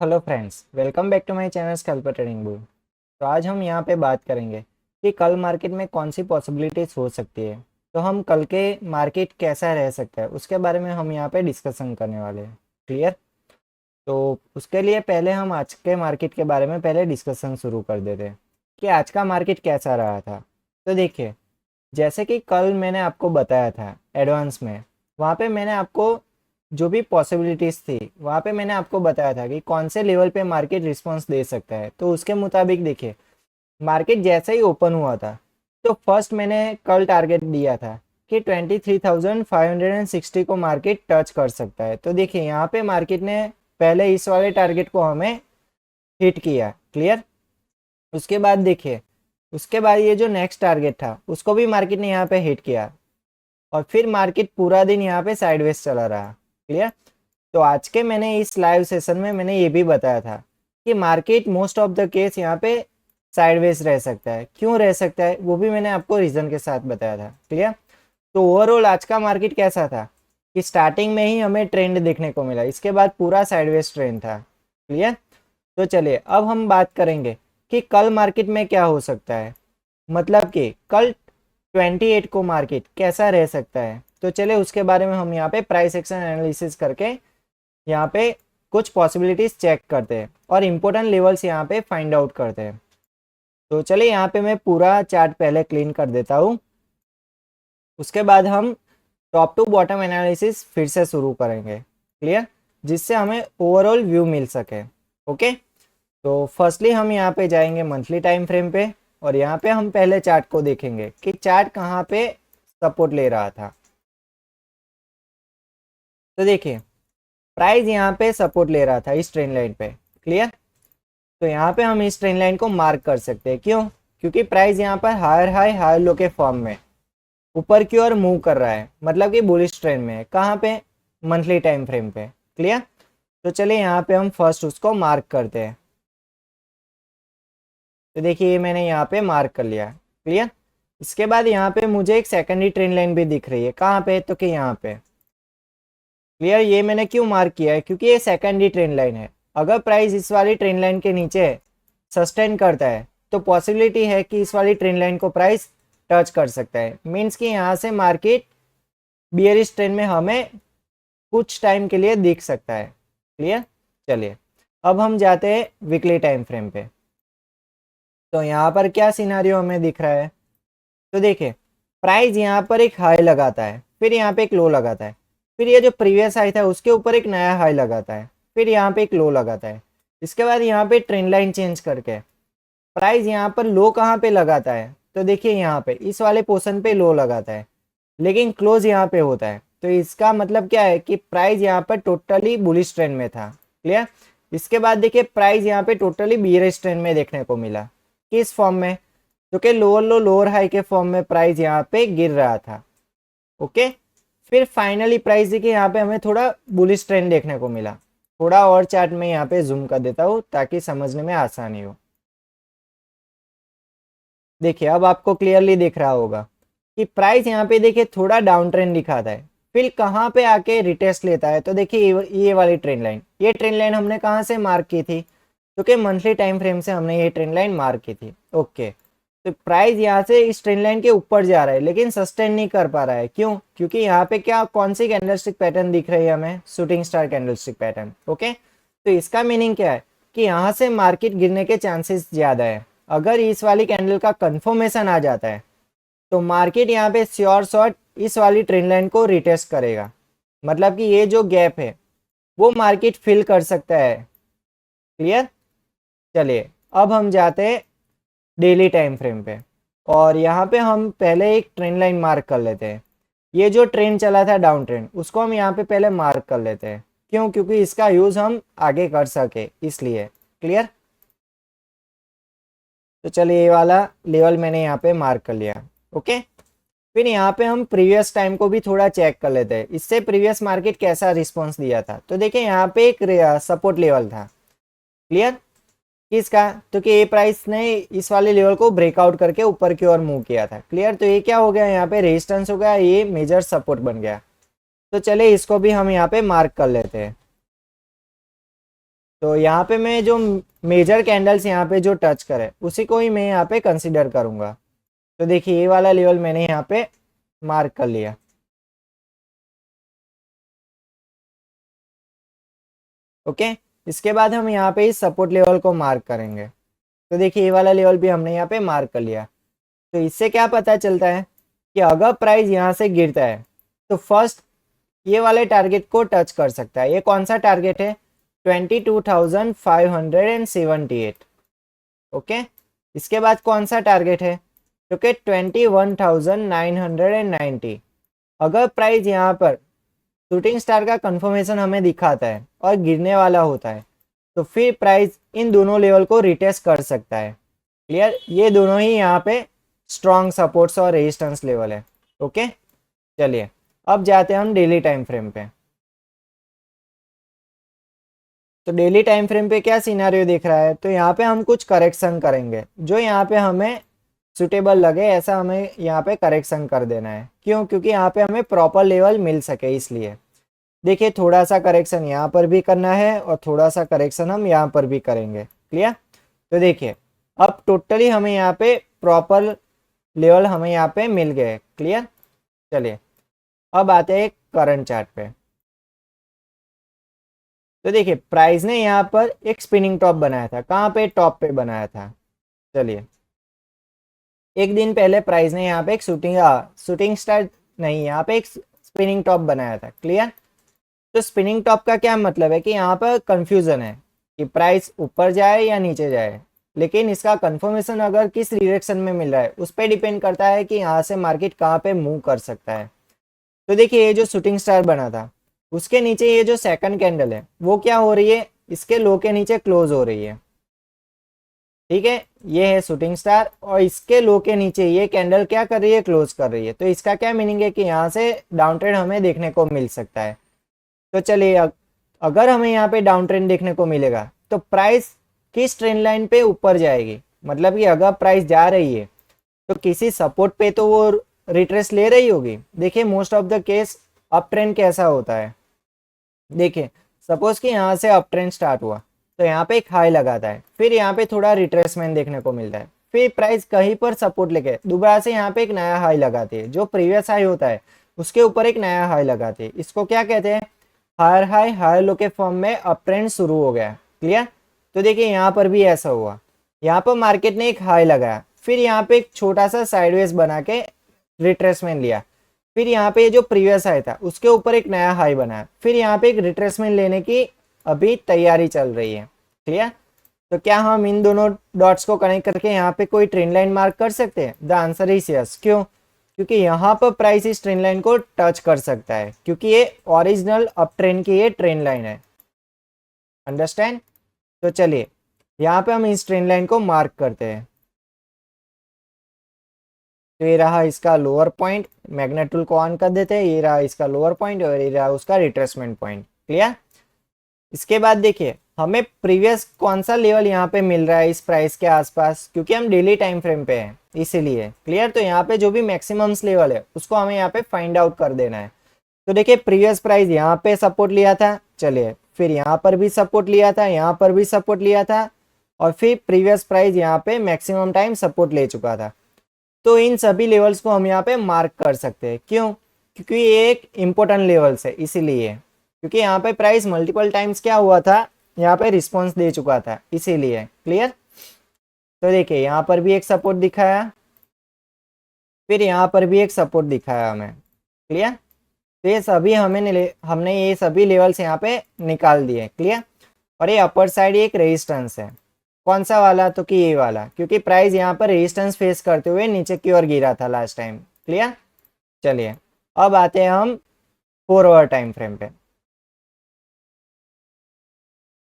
Hello friends, welcome back to my channel scalper trading bull. तो आज हम यहाँ पे बात करेंगे कि कल मार्केट में कौन सी पॉसिबिलिटीज़ हो सकती है। तो हम कल के मार्केट कैसा रह सकता है उसके बारे में हम यहाँ पे डिस्कशन करने वाले हैं। क्लियर? तो उसके लिए पहले हम आज के मार्केट के बारे में पहले डिस्कशन शुरू कर देते हैं कि आज का मार्केट कैसा रहा था। तो देखिए, जैसे कि कल मैंने आपको बताया था एडवांस में, वहाँ पे मैंने आपको जो भी पॉसिबिलिटीज़ थी वहाँ पे मैंने आपको बताया था कि कौन से लेवल पे मार्केट रिस्पांस दे सकता है। तो उसके मुताबिक देखिए, मार्केट जैसे ही ओपन हुआ था तो फर्स्ट मैंने कल टारगेट दिया था कि 23,560 को मार्केट टच कर सकता है। तो देखिए, यहाँ पे मार्केट ने पहले इस वाले टारगेट को हमें हिट किया। क्लियर? उसके बाद देखिए, उसके बाद ये जो नेक्स्ट टारगेट था उसको भी मार्केट ने यहाँ पे हिट किया और फिर मार्केट पूरा दिन यहाँ पे साइडवेज चला रहा। क्लियर? तो आज के मैंने इस लाइव सेशन में मैंने ये भी बताया था कि market most of the case यहाँ पे साइडवेज रह सकता है। क्यों रह सकता है वो भी मैंने आपको रीजन के साथ बताया था। क्लियर? तो ओवरऑल आज का मार्केट कैसा था कि स्टार्टिंग में ही हमें ट्रेंड देखने को मिला, इसके बाद पूरा साइडवेज ट्रेंड था। क्लियर? तो चलिए अब हम बात करेंगे कि कल मार्केट में क्या हो सकता है, मतलब कि कल 28 को मार्केट कैसा रह सकता है। तो चले उसके बारे में हम यहाँ पे प्राइस एक्शन एनालिसिस करके यहाँ पे कुछ पॉसिबिलिटीज चेक करते हैं और इम्पोर्टेंट लेवल्स यहाँ पे फाइंड आउट करते हैं। तो चलिए यहाँ पे मैं पूरा चार्ट पहले क्लीन कर देता हूँ, उसके बाद हम टॉप टू बॉटम एनालिसिस फिर से शुरू करेंगे। क्लियर? जिससे हमें ओवरऑल व्यू मिल सके। ओके, तो फर्स्टली हम यहाँ पे जाएंगे मंथली टाइम फ्रेम पे और यहाँ पे हम पहले चार्ट को देखेंगे कि चार्ट कहाँ पे सपोर्ट ले रहा था। तो देखिए, प्राइस यहाँ पे सपोर्ट ले रहा था इस ट्रेंड लाइन पे। क्लियर? तो यहाँ पे हम इस ट्रेंड लाइन को मार्क कर सकते हैं। क्यों? क्योंकि प्राइस यहाँ पर हायर हाई हायर लो के फॉर्म में ऊपर की ओर मूव कर रहा है, मतलब कि बुलिश ट्रेंड में है। कहाँ पे? मंथली टाइम फ्रेम पे। क्लियर? तो चलिए यहाँ पे हम फर्स्ट उसको मार्क करते हैं। तो देखिए, ये मैंने यहाँ पे मार्क कर लिया। क्लियर? इसके बाद यहाँ पे मुझे एक सेकेंडरी ट्रेंड लाइन भी दिख रही है। कहाँ पे? तो कि यहाँ पे। क्लियर? ये मैंने क्यों मार्क किया है? क्योंकि ये सेकेंडरी ट्रेंड लाइन है। अगर प्राइस इस वाली ट्रेंड लाइन के नीचे सस्टेन करता है तो पॉसिबिलिटी है कि इस वाली ट्रेंड लाइन को प्राइस टच कर सकता है। मीन्स कि यहाँ से मार्केट बियरिश ट्रेंड में हमें कुछ टाइम के लिए दिख सकता है। क्लियर? चलिए अब हम जाते हैं वीकली टाइम फ्रेम पे। तो यहाँ पर क्या सिनारियो हमें दिख रहा है? तो देखिए, प्राइस यहाँ पर एक हाई लगाता है, फिर यहाँ पे एक लो लगाता है, फिर ये जो प्रीवियस हाई था उसके ऊपर एक नया हाई लगाता है, फिर यहाँ पे एक लो लगाता है। इसके बाद यहाँ पे ट्रेंड लाइन चेंज करके प्राइस यहाँ पर लो कहाँ पे लगाता है? तो देखिए, यहाँ पे इस वाले पोर्शन पे लो लगाता है, लेकिन क्लोज यहाँ पे होता है। तो इसका मतलब क्या है कि प्राइस यहाँ पर टोटली बुलिश ट्रेंड में था। क्लियर? इसके बाद देखिए, प्राइस यहाँ पे टोटली बियरिश ट्रेंड में देखने को मिला। किस फॉर्म में? जो कि लोअर लो लोअर हाई के फॉर्म में प्राइस यहाँ पे गिर रहा था। ओके, फिर फाइनली प्राइस देखिए यहाँ पे हमें थोड़ा बुलिश ट्रेंड देखने को मिला। थोड़ा और चार्ट में यहाँ पे जूम कर देता हूँ ताकि समझने में आसानी हो। देखिए, अब आपको क्लियरली दिख रहा होगा कि प्राइस यहाँ पे देखिए थोड़ा डाउन ट्रेंड दिखाता है, फिर कहाँ पे आके रिटेस्ट लेता है। तो देखिए, ये वाली ट्रेंड लाइन, ये ट्रेंड लाइन हमने कहाँ से मार्क की थी? क्योंकि मंथली टाइम फ्रेम से हमने ये ट्रेंड लाइन मार्क की थी। ओके, तो प्राइस यहाँ से इस ट्रेंड लाइन के ऊपर जा रहा है लेकिन सस्टेन नहीं कर पा रहा है। क्यों? क्योंकि यहाँ पे क्या कौन सी कैंडलस्टिक पैटर्न दिख रही है हमें? Shooting star candlestick pattern. Okay, तो इसका मीनिंग क्या है कि यहाँ से मार्केट गिरने के चांसेस ज्यादा है। अगर इस वाली कैंडल का कंफर्मेशन आ जाता है तो मार्केट यहाँ पे श्योर शॉट इस वाली ट्रेंड लाइन को रिटेस्ट करेगा, मतलब कि ये जो गैप है वो मार्केट फिल कर सकता है। क्लियर? चलिए अब हम जाते हैं डेली टाइम फ्रेम पे और यहाँ पे हम पहले एक ट्रेंड लाइन मार्क कर लेते हैं। ये जो ट्रेंड चला था डाउन ट्रेंड, उसको हम यहाँ पे पहले मार्क कर लेते हैं। क्यों? क्योंकि इसका यूज हम आगे कर सके इसलिए। क्लियर? तो चलिए, ये वाला लेवल मैंने यहाँ पे मार्क कर लिया। ओके, फिर यहाँ पे हम प्रीवियस टाइम को भी थोड़ा चेक कर लेते हैं, इससे प्रीवियस मार्केट कैसा रिस्पॉन्स दिया था। तो देखिए, यहाँ पे एक सपोर्ट लेवल था। क्लियर? किसका? तो कि ये प्राइस ने इस वाले लेवल को ब्रेकआउट करके ऊपर की ओर मूव किया था। क्लियर? तो ये क्या हो गया? यहाँ पे रेजिस्टेंस हो गया, ये मेजर सपोर्ट बन गया। तो चले इसको भी हम यहाँ पे मार्क कर लेते हैं। तो यहाँ पे मैं जो मेजर कैंडल्स यहाँ पे जो टच करे उसी को ही मैं यहाँ पे कंसिडर करूंगा। तो देखिए ये वाला लेवल मैंने यहाँ पे मार्क कर लिया। ओके, इसके बाद हम यहाँ पे इस सपोर्ट लेवल को मार्क करेंगे। तो देखिए ये वाला लेवल भी हमने यहाँ पे मार्क कर लिया। तो इससे क्या पता चलता है कि अगर प्राइस यहाँ से गिरता है तो फर्स्ट ये वाले टारगेट को टच कर सकता है। ये कौन सा टारगेट है? 22,578। ओके, इसके बाद कौन सा टारगेट है? तो कि 21,990। अगर प्राइस यहाँ पर शूटिंग स्टार का कंफर्मेशन हमें दिखाता है और गिरने वाला होता है तो फिर प्राइस इन दोनों लेवल को रिटेस्ट कर सकता है। क्लियर? ये दोनों ही यहाँ पे स्ट्रॉन्ग सपोर्ट्स और रेजिस्टेंस लेवल है। ओके, चलिए अब जाते हैं हम डेली टाइम फ्रेम पे। तो डेली टाइम फ्रेम पे क्या सिनारियो दिख रहा है? तो यहाँ पे हम कुछ करेक्शन करेंगे, जो यहाँ पे हमें सुटेबल लगे ऐसा हमें यहाँ पे करेक्शन कर देना है। क्यों? क्योंकि यहाँ पे हमें प्रॉपर लेवल मिल सके इसलिए। देखिए थोड़ा सा करेक्शन यहाँ पर भी करना है और थोड़ा सा करेक्शन हम यहाँ पर भी करेंगे। क्लियर? तो देखिए अब टोटली हमें यहाँ पे प्रॉपर लेवल हमें यहाँ पे मिल गए। क्लियर? चलिए अब आते हैं करंट चार्ट पे। तो देखिए प्राइस ने यहाँ पर एक स्पिनिंग टॉप बनाया था। कहाँ पे? टॉप पे बनाया था। चलिए एक दिन पहले प्राइस ने यहाँ पे एक शूटिंग स्टार नहीं, यहाँ पे एक स्पिनिंग टॉप बनाया था। क्लियर? तो स्पिनिंग टॉप का क्या मतलब है कि यहाँ पर कंफ्यूजन है कि प्राइस ऊपर जाए या नीचे जाए, लेकिन इसका कंफर्मेशन अगर किस डायरेक्शन में मिल रहा है उस पर डिपेंड करता है कि यहाँ से मार्केट कहाँ पे मूव कर सकता है। तो देखिए ये जो शूटिंग स्टार बना था उसके नीचे ये जो सेकंड कैंडल है वो क्या हो रही है? इसके लो के नीचे क्लोज हो रही है। ठीक है, ये है शूटिंग स्टार और इसके लो के नीचे ये कैंडल क्या कर रही है? क्लोज कर रही है। तो इसका क्या मीनिंग है कि यहाँ से डाउन ट्रेंड हमें देखने को मिल सकता है। तो चलिए अगर हमें यहाँ पे डाउन ट्रेंड देखने को मिलेगा तो प्राइस किस ट्रेंड लाइन पे ऊपर जाएगी? मतलब कि अगर प्राइस जा रही है तो किसी सपोर्ट पे तो वो रिट्रेस ले रही होगी। देखिए most of the case up trend कैसा होता है? देखिए सपोज कि यहाँ से अप ट्रेंड स्टार्ट हुआ तो यहाँ पे एक हाई लगाता है, फिर यहाँ पे थोड़ा रिट्रेसमेंट देखने को मिलता है, फिर प्राइस कहीं पर सपोर्ट लेके दोबारा से यहाँ पे एक नया हाई लगाती है, जो प्रीवियस हाई होता है उसके ऊपर एक नया हाई लगाती है। इसको क्या कहते हैं? हायर हाई हायर लो के फॉर्म में अप ट्रेंड शुरू हो गया। क्लियर? तो देखिए यहाँ पर भी ऐसा हुआ। यहाँ पर मार्केट ने एक हाई लगाया, फिर यहाँ पे एक छोटा सा साइडवेज बना के रिट्रेसमेंट लिया, फिर यहाँ पे जो प्रीवियस हाई था उसके ऊपर एक नया हाई बनाया, फिर यहाँ पे एक रिट्रेसमेंट लेने की अभी तैयारी चल रही है। क्लियर? तो क्या हम इन दोनों डॉट्स को कनेक्ट करके यहाँ पे कोई ट्रेंड लाइन मार्क कर सकते हैं? The answer is yes. क्यों? क्योंकि यहाँ पर प्राइस इस ट्रेंड लाइन को टच कर सकता है, क्योंकि ये ओरिजिनल अप ट्रेंड की ये ट्रेंड लाइन है। अंडरस्टैंड? तो चलिए यहाँ पे हम इस ट्रेंड लाइन को मार्क करते हैं। तो ये रहा इसका लोअर पॉइंट, मैग्नेट टूल को ऑन कर देते हैं। ये रहा इसका लोअर पॉइंट और ये रहा उसका रिट्रेसमेंट पॉइंट। क्लियर? इसके बाद देखिए हमें प्रीवियस कौन सा लेवल यहाँ पे मिल रहा है इस प्राइस के आसपास, क्योंकि हम डेली टाइम फ्रेम पे हैं इसीलिए। क्लियर? तो यहाँ पे जो भी मैक्सिमम्स लेवल है उसको हमें यहाँ पे फाइंड आउट कर देना है। तो देखिए प्रीवियस प्राइस यहाँ पे सपोर्ट लिया था, चलिए फिर यहाँ पर भी सपोर्ट लिया था, यहाँ पर भी सपोर्ट लिया था और फिर प्रीवियस प्राइस यहाँ पे मैक्सिमम टाइम सपोर्ट ले चुका था। तो इन सभी लेवल्स को हम यहाँ पे मार्क कर सकते हैं। क्यों? क्योंकि ये एक इम्पोर्टेंट लेवल्स है इसीलिए, क्योंकि यहाँ पे प्राइस मल्टीपल टाइम्स क्या हुआ था? यहाँ पे रिस्पॉन्स दे चुका था इसीलिए। क्लियर? तो देखिए यहाँ पर भी एक सपोर्ट दिखाया, फिर यहाँ पर भी एक सपोर्ट दिखाया हमें। क्लियर? तो ये सभी हमने ये सभी लेवल्स यहाँ पे निकाल दिए। क्लियर? और ये अपर साइड एक रेजिस्टेंस है। कौन सा वाला? तो कि ये वाला, क्योंकि प्राइस यहाँ पर रेजिस्टेंस फेस करते हुए नीचे की ओर गिरा था लास्ट टाइम। क्लियर? चलिए अब आते हैं हम 4 आवर टाइम फ्रेम पे।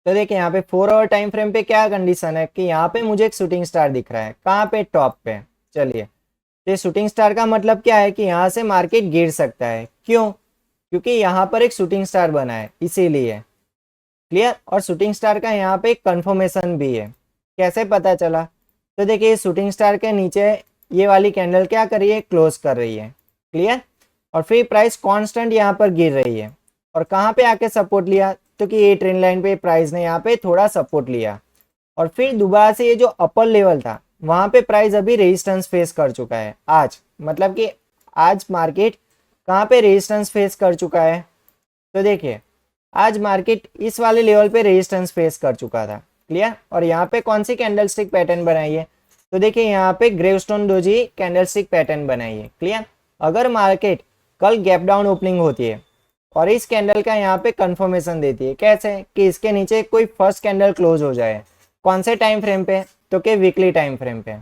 तो देखिए यहाँ पे 4 आवर टाइम फ्रेम पे क्या कंडीशन है कि यहाँ पे मुझे एक शूटिंग स्टार दिख रहा है। कहाँ पे? टॉप पे। चलिए तो शूटिंग स्टार का मतलब क्या है कि यहाँ से मार्केट गिर सकता है। क्यों? क्योंकि यहाँ पर एक शूटिंग स्टार बना है इसीलिए। क्लियर? और शूटिंग स्टार का यहाँ पे एक कंफर्मेशन भी है। कैसे पता चला? तो देखिए शूटिंग स्टार के नीचे ये वाली कैंडल क्या कर रही है? क्लोज कर रही है। क्लियर? और फिर प्राइस कांस्टेंट यहाँ पर गिर रही है और कहाँ पे आके सपोर्ट लिया? तो कि ये ट्रेंड लाइन पे प्राइस ने यहाँ पे थोड़ा सपोर्ट लिया और फिर दोबारा से ये जो अपर लेवल था वहां पे प्राइस अभी रेजिस्टेंस फेस कर चुका है आज, मतलब कि आज मार्केट कहाँ पे रेजिस्टेंस फेस कर चुका है। तो देखिए आज मार्केट इस वाले लेवल पे रेजिस्टेंस फेस कर चुका था, क्लियर। और यहाँ पे कौन सी कैंडलस्टिक पैटर्न बनाई है, तो देखिए यहाँ पे ग्रेवस्टोन डोजी कैंडलस्टिक पैटर्न बनाई है, क्लियर। अगर मार्केट कल गैप डाउन ओपनिंग होती है और इस कैंडल का यहाँ पे कंफर्मेशन देती है, कैसे कि इसके नीचे कोई फर्स्ट कैंडल क्लोज हो जाए, कौन से टाइम फ्रेम पे, तो कि वीकली टाइम फ्रेम पे,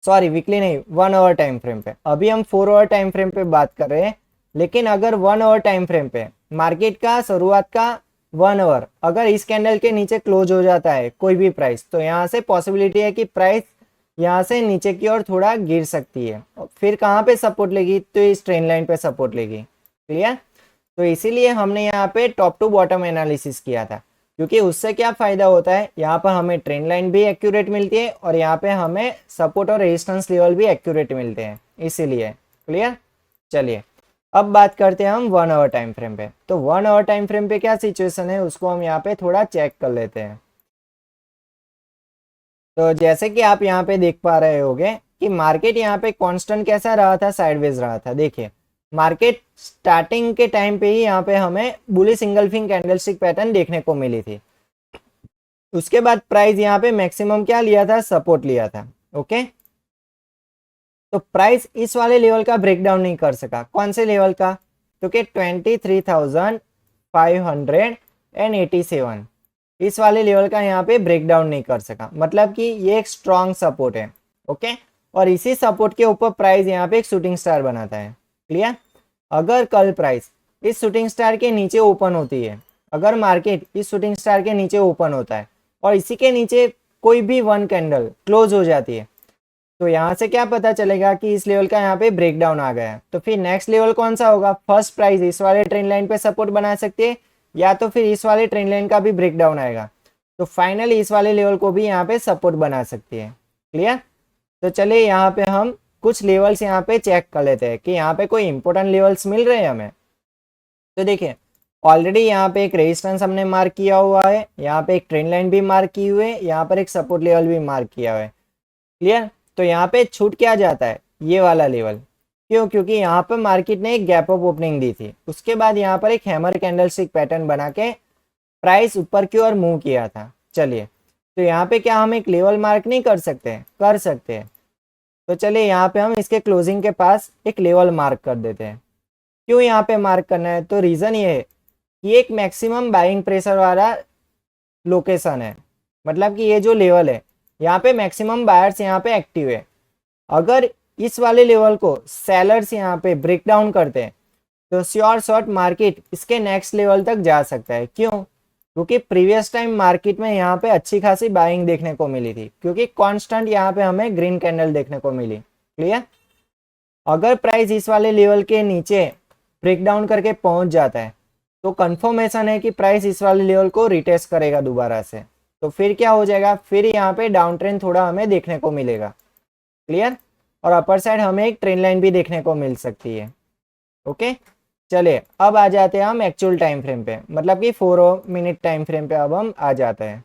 सॉरी वीकली नहीं 1 आवर टाइम फ्रेम पे। अभी हम 4 आवर टाइम फ्रेम पे बात कर रहे हैं, लेकिन अगर 1 आवर टाइम फ्रेम पे मार्केट का शुरुआत का 1 आवर अगर इस कैंडल के नीचे क्लोज हो जाता है कोई भी प्राइस, तो यहाँ से पॉसिबिलिटी है कि प्राइस यहाँ से नीचे की ओर थोड़ा गिर सकती है। फिर कहाँ पे सपोर्ट लेगी, तो इस ट्रेंड लाइन पे सपोर्ट लेगी, क्लियर। तो इसीलिए हमने यहाँ पे टॉप टू बॉटम एनालिसिस किया था, क्योंकि उससे क्या फायदा होता है, यहाँ पर हमें ट्रेंड लाइन भी एक्यूरेट मिलती है और यहाँ पे हमें सपोर्ट और रेजिस्टेंस लेवल भी एक्यूरेट मिलते हैं, इसीलिए, क्लियर। चलिए अब बात करते हैं हम 1 आवर टाइम फ्रेम पे। तो 1 आवर टाइम फ्रेम पे क्या सिचुएशन है उसको हम यहाँ पे थोड़ा चेक कर लेते हैं। तो जैसे कि आप यहाँ पे देख पा रहे होगे कि मार्केट यहाँ पे कांस्टेंट कैसा रहा था, साइडवेज रहा था। देखिए मार्केट स्टार्टिंग के टाइम पे ही यहाँ पे हमें बुलिश सिंगलफिंग कैंडलस्टिक पैटर्न देखने को मिली थी। उसके बाद प्राइस यहाँ पे मैक्सिमम क्या लिया था, सपोर्ट लिया था, ओके। तो प्राइस इस वाले लेवल का ब्रेकडाउन नहीं कर सका, कौन से लेवल का, तो कि 23,587 इस वाले लेवल का यहाँ पे ब्रेकडाउन नहीं कर सका, मतलब कि ये एक स्ट्रॉन्ग सपोर्ट है, ओके। और इसी सपोर्ट के ऊपर प्राइस यहाँ पे एक शूटिंग स्टार बनाता है, क्लियर। अगर कल प्राइस इस शूटिंग स्टार के नीचे ओपन होती है, अगर मार्केट इस शूटिंग स्टार के नीचे ओपन होता है और इसी के नीचे कोई भी वन कैंडल क्लोज हो जाती है, तो यहाँ से क्या पता चलेगा कि इस लेवल का यहाँ पे ब्रेकडाउन आ गया है। तो फिर नेक्स्ट लेवल कौन सा होगा, फर्स्ट प्राइस इस वाले ट्रेंड लाइन पे सपोर्ट बना सकती है, या तो फिर इस वाले ट्रेंड लाइन का भी ब्रेकडाउन आएगा, तो फाइनली इस वाले लेवल को भी यहाँ पे सपोर्ट बना सकती है, क्लियर। तो चलिए यहाँ पे हम कुछ लेवल्स यहाँ पे चेक कर लेते हैं कि यहाँ पे कोई इंपॉर्टेंट लेवल्स मिल रहे हैं हमें। तो देखिए ऑलरेडी यहाँ पे एक रेजिस्टेंस हमने मार्क किया हुआ है, यहाँ पे एक ट्रेंड लाइन भी मार्क की हुई है, यहाँ पर एक सपोर्ट लेवल भी मार्क किया हुआ है, क्लियर। तो यहाँ पे छूट क्या जाता है, ये वाला लेवल, क्यों, क्योंकि यहाँ पर मार्केट ने एक गैप अप ओपनिंग दी थी, उसके बाद यहाँ पर एक हैमर कैंडलस्टिक पैटर्न बना के प्राइस ऊपर की ओर मूव किया था। चलिए तो यहाँ पे क्या हम एक लेवल मार्क नहीं कर सकते, कर सकते हैं। तो चलिए यहाँ पे हम इसके क्लोजिंग के पास एक लेवल मार्क कर देते हैं। क्यों यहाँ पे मार्क करना है, तो रीजन ये है कि एक मैक्सिमम बाइंग प्रेशर वाला लोकेशन है, मतलब कि ये जो लेवल है यहाँ पे मैक्सिमम बायर्स यहाँ पे एक्टिव है। अगर इस वाले लेवल को सेलर्स यहाँ पे ब्रेक डाउन करते हैं तो श्योर शॉट मार्केट इसके नेक्स्ट लेवल तक जा सकता है। क्यों, क्योंकि प्रीवियस टाइम मार्केट में यहाँ पे अच्छी खासी बाइंग देखने को मिली थी, क्योंकि कांस्टेंट यहाँ पे हमें ग्रीन कैंडल देखने को मिली, क्लियर। अगर प्राइस इस वाले लेवल के नीचे ब्रेक डाउन करके पहुंच जाता है तो कंफर्मेशन है कि प्राइस इस वाले लेवल को रिटेस्ट करेगा दोबारा से, तो फिर क्या हो जाएगा, फिर यहाँ पे डाउन ट्रेंड थोड़ा हमें देखने को मिलेगा, क्लियर। और अपर साइड हमें एक ट्रेंड लाइन भी देखने को मिल सकती है, ओके। चलिए अब आ जाते हैं हम एक्चुअल टाइम फ्रेम पे, मतलब कि 4 मिनट टाइम फ्रेम पे अब हम आ जाते हैं,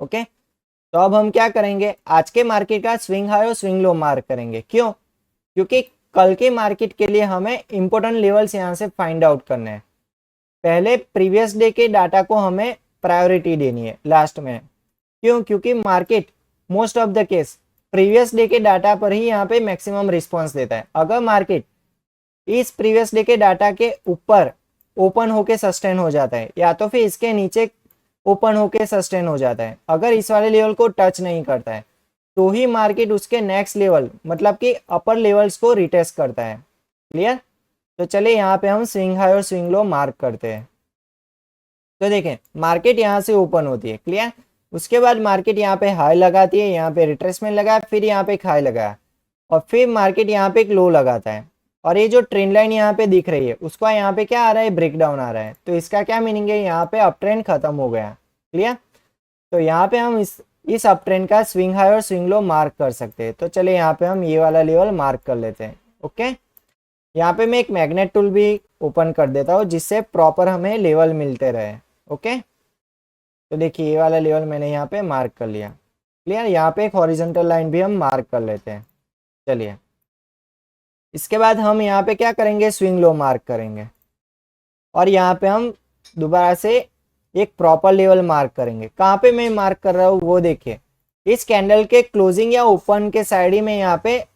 ओके। तो अब हम क्या करेंगे, आज के मार्केट का स्विंग हाई और स्विंग लो मार्क करेंगे। क्यों, क्योंकि कल के मार्केट के लिए हमें इंपॉर्टेंट लेवल्स यहाँ से फाइंड आउट करने हैं। पहले प्रीवियस डे के डाटा को हमें प्रायोरिटी देनी है लास्ट में। क्यों, क्योंकि market most of the case previous day के डाटा पर ही यहाँ पे मैक्सिमम रिस्पॉन्स देता है। अगर मार्केट इस प्रीवियस डे के डाटा के ऊपर ओपन होके सस्टेन हो जाता है या तो फिर इसके नीचे ओपन होके सस्टेन हो जाता है, अगर इस वाले लेवल को टच नहीं करता है तो ही मार्केट उसके नेक्स्ट लेवल मतलब कि अपर लेवल्स को रिटेस्ट करता है, क्लियर। तो चलिए यहाँ पे हम स्विंग हाई और स्विंग लो मार्क करते हैं। तो देखें मार्केट यहाँ से ओपन होती है, क्लियर। उसके बाद मार्केट यहाँ पे हाई लगाती है, यहाँ पे रिट्रेसमेंट लगाया, फिर यहाँ पे एक हाई लगाया और फिर मार्केट यहाँ पे एक लो लगाता है। और ये जो ट्रेंड लाइन यहाँ पे दिख रही है उसका यहाँ पे क्या आ रहा है, ब्रेक डाउन आ रहा है। तो इसका क्या मीनिंग है, यहाँ पे अप ट्रेंड खत्म हो गया, क्लियर। तो यहाँ पे हम इस अप ट्रेंड का स्विंग हाई और स्विंग लो मार्क कर सकते हैं। तो चलिए यहाँ पे हम ये वाला लेवल मार्क कर लेते हैं, ओके। यहाँ पे मैं एक मैग्नेट टूल भी ओपन कर देता हूँ जिससे प्रॉपर हमें लेवल मिलते रहे। ओके, तो देखिए ये वाला लेवल मैंने यहाँ पे मार्क कर लिया। क्लियर, यहाँ पे एक हॉरिजॉन्टल लाइन भी हम मार्क कर लेते हैं। चलिए, इसके बाद हम यहाँ पे क्या करेंगे, स्विंग लो मार्क करेंगे और यहाँ पे हम दोबारा से एक प्रॉपर लेवल मार्क करेंगे। कहाँ पे मैं मार्क कर रहा हूँ वो देखिए, इस कैंडल के क्लोजिंग या ओपन के साइड ही में यहाँ पे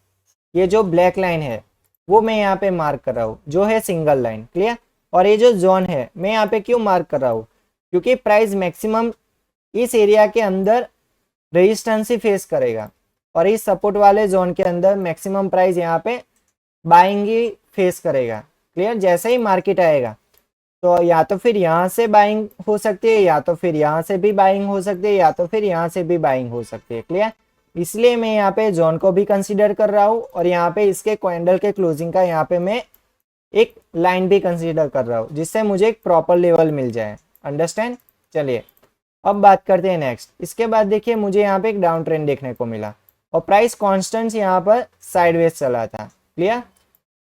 ये जो ब्लैक लाइन है वो मैं यहाँ पे मार्क कर रहा हूँ, जो है सिंगल लाइन। क्लियर, और ये जो जोन है मैं यहाँ पे क्यों मार्क कर रहा हूँ, क्योंकि प्राइस मैक्सिमम इस एरिया के अंदर रेजिस्टेंस ही फेस करेगा और इस सपोर्ट वाले जोन के अंदर मैक्सिमम प्राइस यहाँ पे बाइंग ही फेस करेगा। क्लियर, जैसे ही मार्केट आएगा तो या तो फिर यहाँ से बाइंग हो सकती है, या तो फिर यहाँ से भी बाइंग हो सकती है, या तो फिर यहाँ से भी बाइंग हो सकती है। क्लियर, इसलिए मैं यहाँ पे जोन को भी कंसीडर कर रहा हूँ और यहाँ पे इसके कैंडल के क्लोजिंग का यहाँ पे मैं एक लाइन भी कंसीडर कर रहा हूँ जिससे मुझे एक प्रॉपर लेवल मिल जाए। अंडरस्टैंड। चलिए अब बात करते हैं नेक्स्ट। इसके बाद देखिए मुझे यहाँ पे एक डाउन ट्रेंड देखने को मिला और प्राइस कॉन्स्टेंट यहाँ पर साइडवेज चला था। क्लियर,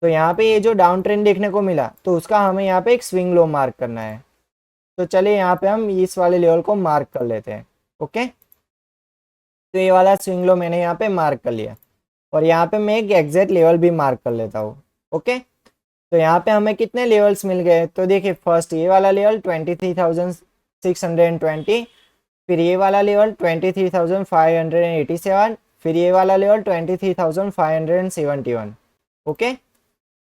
तो यहाँ पे ये जो डाउन ट्रेंड देखने को मिला तो उसका हमें यहाँ पे एक स्विंग लो मार्क करना है। तो चलिए यहाँ पे हम इस वाले लेवल को मार्क कर लेते हैं। ओके, तो ये वाला स्विंग लो मैंने यहाँ पे मार्क कर लिया और यहाँ पे मैं एक एग्जैक्ट लेवल भी मार्क कर लेता हूँ। ओके, तो यहाँ पे हमें कितने लेवल्स मिल गए, तो देखिए फर्स्ट ये वाला लेवल 23,620, फिर ये वाला लेवल 23,587, फिर ये वाला लेवल 23,571। ओके,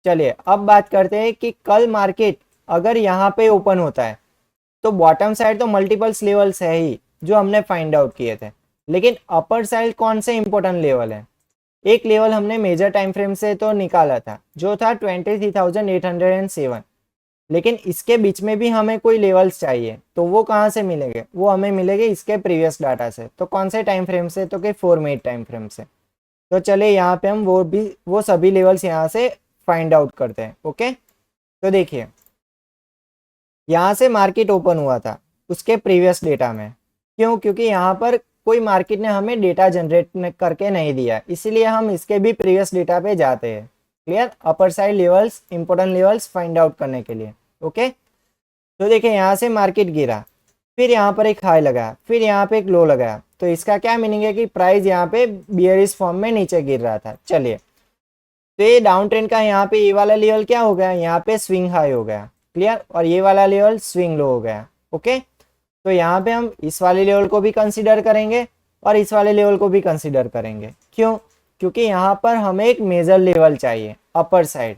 चलिए अब बात करते हैं कि कल मार्केट अगर यहाँ पे ओपन होता है तो बॉटम साइड तो मल्टीपल्स लेवल्स है ही जो हमने फाइंड आउट किए थे, लेकिन अपर साइड कौन से इंपॉर्टेंट लेवल है। एक लेवल हमने मेजर टाइम फ्रेम से तो निकाला था जो था 23,807, लेकिन इसके बीच में भी हमें कोई लेवल्स चाहिए तो वो कहाँ से मिलेंगे, वो हमें मिलेंगे इसके प्रीवियस डाटा से। तो कौन से टाइम फ्रेम से, तो कि 4 मिनट टाइम फ्रेम से। तो चलिए यहाँ पे हम वो सभी लेवल्स यहाँ से फाइंड आउट करते हैं। ओके, तो देखिए यहाँ से मार्केट ओपन हुआ था उसके प्रीवियस डेटा में, क्यों, क्योंकि यहाँ पर कोई मार्केट ने हमें डेटा जनरेट करके नहीं दिया, इसीलिए हम इसके भी प्रीवियस डेटा पे जाते हैं। Clear, upper side levels, important levels find out करने के लिए। ओके, तो देखिए यहाँ से मार्केट गिरा, फिर यहाँ पर एक हाई लगा, फिर यहाँ पे एक लो लगा, तो इसका क्या मीनिंग है कि प्राइस यहाँ पे बियरिश फॉर्म में नीचे गिर रहा था। चलिए, तो ये डाउन ट्रेंड का यहाँ पे ये वाला लेवल क्या हो गया, यहाँ पे स्विंग हाई हो गया। क्लियर, और ये वाला लेवल स्विंग लो हो गया। ओके, तो यहाँ पे हम इस वाले लेवल को भी कंसीडर करेंगे और इस वाले लेवल को भी कंसीडर करेंगे। क्यों, क्योंकि यहाँ पर हमें एक मेजर लेवल चाहिए अपर साइड।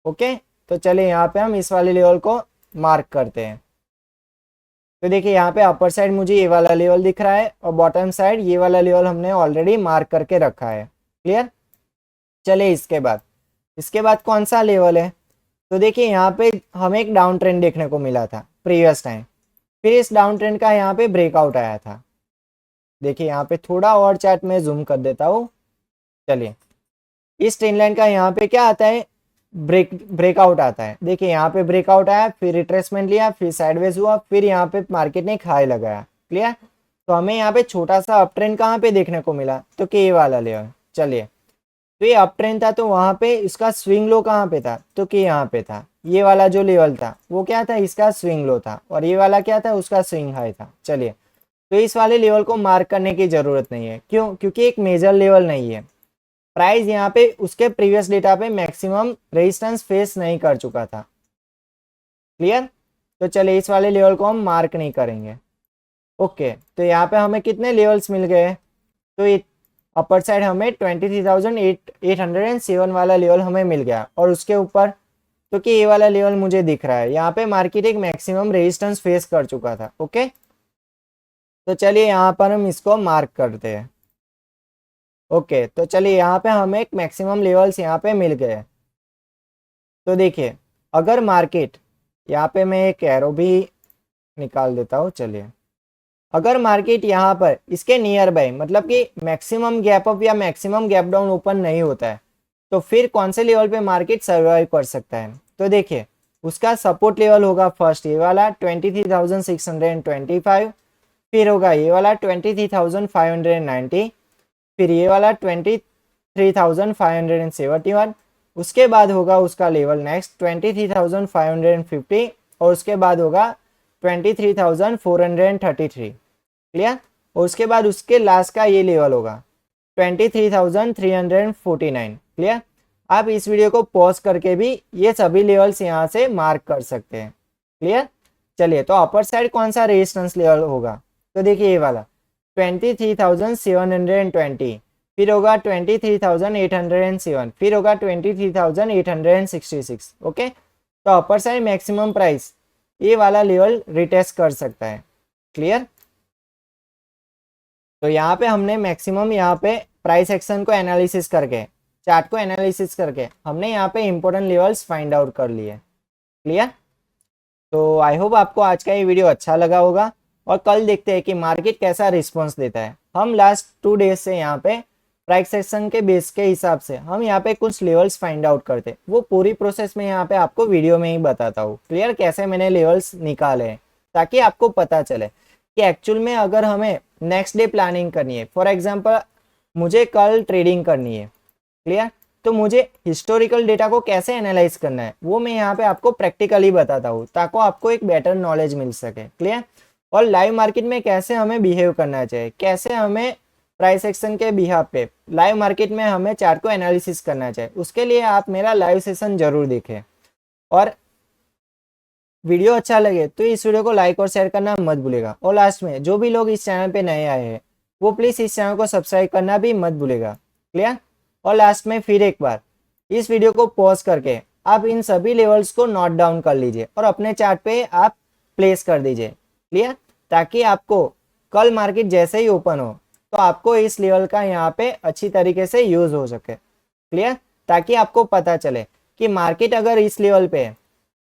ओके, तो चलिए यहाँ पे हम इस वाले लेवल को मार्क करते हैं। तो देखिए यहाँ पे अपर साइड मुझे ये वाला लेवल दिख रहा है और बॉटम साइड ये वाला लेवल हमने ऑलरेडी मार्क करके रखा है। क्लियर, चलिए इसके बाद कौन सा लेवल है, तो देखिए यहाँ पे हमें एक डाउन ट्रेंड देखने को मिला था प्रीवियस टाइम, फिर इस डाउन ट्रेंड का यहाँ पे ब्रेकआउट आया था। देखिए यहाँ पे थोड़ा और चार्ट में जूम कर देता हूँ। चलिए, इस ट्रेंड लाइन का यहाँ पे क्या आता है, ब्रेकआउट आता है। देखिए यहाँ पे ब्रेकआउट आया, फिर रिट्रेसमेंट लिया, फिर साइडवेज हुआ, फिर यहाँ पे मार्केट ने एक हाई लगाया। क्लियर, तो हमें यहाँ पे छोटा सा अप ट्रेंड कहाँ पे देखने को मिला, तो कि ये वाला लेवल। चलिए, तो ये अप ट्रेंड था तो वहां पे इसका स्विंग लो कहाँ पे था, तो कि यहाँ पे था। ये वाला जो लेवल था वो क्या था, इसका स्विंग लो था, और ये वाला क्या था, उसका स्विंग हाई था। चलिए, तो इस वाले लेवल को मार्क करने की जरूरत नहीं है। क्यों, क्योंकि एक मेजर लेवल नहीं है। प्राइस यहाँ पे उसके प्रीवियस डेटा पे मैक्सिमम रेजिस्टेंस फेस नहीं कर चुका था। क्लियर, तो चलिए इस वाले लेवल को हम मार्क नहीं करेंगे। ओके, तो यहाँ पे हमें कितने लेवल्स मिल गए, तो ये अपर साइड हमें 23,807 वाला लेवल हमें मिल गया, और उसके ऊपर तो कि ये वाला लेवल मुझे दिख रहा है, यहाँ पे मार्केट एक मैक्सिमम रेजिस्टेंस फेस कर चुका था। ओके, तो चलिए यहाँ पर हम इसको मार्क करते हैं। ओके, तो चलिए यहाँ पे हमें एक मैक्सिमम लेवल्स यहाँ पे मिल गए। तो देखिए अगर मार्केट, यहाँ पे मैं एक एरो भी निकाल देता हूँ। चलिए, अगर मार्केट यहाँ पर इसके नियर बाय, मतलब कि मैक्सिमम गैप अप या मैक्सिमम गैप डाउन ओपन नहीं होता है, तो फिर कौन से लेवल पे मार्केट सर्वाइव कर सकता है, तो देखिए उसका सपोर्ट लेवल होगा फर्स्ट ये वाला 23,625, फिर होगा ये वाला 23,590, फिर ये वाला 23,571, उसके बाद होगा उसका लेवल नेक्स्ट 23,550 और उसके बाद होगा 23,433। क्लियर। और उसके बाद उसके लास्ट का ये लेवल होगा 23,349। क्लियर। आप इस वीडियो को पॉज करके भी ये सभी लेवल्स यहाँ से मार्क कर सकते हैं। क्लियर। चलिए, तो अपर साइड कौन सा रेजिस्टेंस लेवल होगा, तो देखिए ये वाला 23,720, फिर होगा 23,807, फिर होगा 23,866। ओके, तो अपर साइड मैक्सिमम प्राइस ये वाला लेवल रिटेस्ट कर सकता है। क्लियर। तो यहाँ पे हमने मैक्सिमम यहाँ पे प्राइस एक्शन को एनालिसिस करके, चार्ट को एनालिसिस करके हमने यहाँ पे इंपॉर्टेंट लेवल्स फाइंड आउट कर लिए। क्लियर। तो आई होप आपको आज का ये वीडियो अच्छा लगा होगा और कल देखते हैं कि मार्केट कैसा रिस्पॉन्स देता है। हम लास्ट 2 डेज से यहाँ पे प्राइस सेक्शन के बेस के हिसाब से हम यहाँ पे कुछ लेवल्स फाइंड आउट करते, वो पूरी प्रोसेस में यहाँ पे आपको वीडियो में ही बताता हूँ। क्लियर, कैसे मैंने लेवल्स निकाले हैं, ताकि आपको पता चले कि एक्चुअल में अगर हमें नेक्स्ट डे प्लानिंग करनी है, फॉर एग्जाम्पल मुझे कल ट्रेडिंग करनी है। क्लियर। तो मुझे हिस्टोरिकल डेटा को कैसे एनालाइज करना है वो मैं यहाँ पे आपको प्रैक्टिकली बताता हूँ, ताकि आपको एक बेटर नॉलेज मिल सके। क्लियर। और लाइव मार्केट में कैसे हमें बिहेव करना चाहिए, कैसे हमें प्राइस एक्शन के बिहाफ पे लाइव मार्केट में हमें चार्ट को एनालिसिस करना चाहिए, उसके लिए आप मेरा लाइव सेशन जरूर देखें। और वीडियो अच्छा लगे तो इस वीडियो को लाइक और शेयर करना मत भूलेगा। और लास्ट में जो भी लोग इस चैनल पे नए आए हैं वो प्लीज़ इस चैनल को सब्सक्राइब करना भी मत भूलेगा। क्लियर। और लास्ट में फिर एक बार इस वीडियो को पॉज करके आप इन सभी लेवल्स को नोट डाउन कर लीजिए और अपने चार्ट पे आप प्लेस कर दीजिए। क्लियर। ताकि आपको कल मार्केट जैसे ही ओपन हो तो आपको इस लेवल का यहाँ पे अच्छी तरीके से यूज हो सके। क्लियर। ताकि आपको पता चले कि मार्केट अगर इस लेवल पे है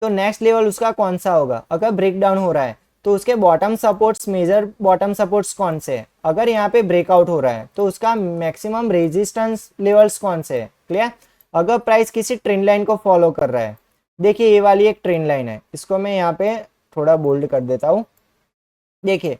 तो नेक्स्ट लेवल उसका कौन सा होगा। अगर ब्रेक डाउन हो रहा है तो उसके bottom supports, major bottom supports कौन से हैं। अगर यहाँ पे ब्रेकआउट हो रहा है तो उसका मैक्सिमम रेजिस्टेंस लेवल्स कौन से हैं। क्लियर। अगर प्राइस किसी ट्रेंड लाइन को फॉलो कर रहा है, देखिए ये वाली एक ट्रेंड लाइन है, इसको मैं यहाँ पे थोड़ा बोल्ड कर देता हूँ। देखिए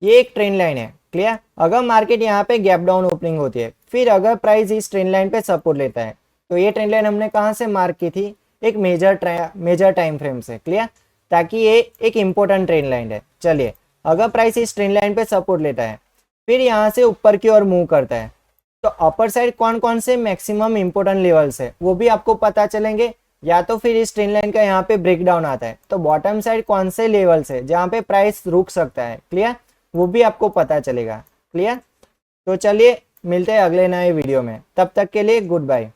ये एक ट्रेंड लाइन है। क्लियर। अगर मार्केट यहाँ पे गैप डाउन ओपनिंग होती है, फिर अगर प्राइस इस ट्रेंड लाइन पे सपोर्ट लेता है, तो ये ट्रेंड लाइन हमने कहाँ से मार्क की थी, एक मेजर टाइम फ्रेम से। क्लियर। ताकि ये एक इंपॉर्टेंट ट्रेंड लाइन है। चलिए, अगर प्राइस इस ट्रेंड लाइन पे सपोर्ट लेता है फिर यहाँ से ऊपर की ओर मूव करता है, तो अपर साइड कौन कौन से मैक्सिमम इंपॉर्टेंट लेवल्स है वो भी आपको पता चलेंगे। या तो फिर इस ट्रेंड लाइन का यहाँ पे ब्रेक डाउन आता है तो बॉटम साइड कौन से लेवल्स है जहाँ पे प्राइस रुक सकता है। क्लियर। वो भी आपको पता चलेगा। क्लियर। तो चलिए मिलते हैं अगले नए वीडियो में, तब तक के लिए गुड बाय।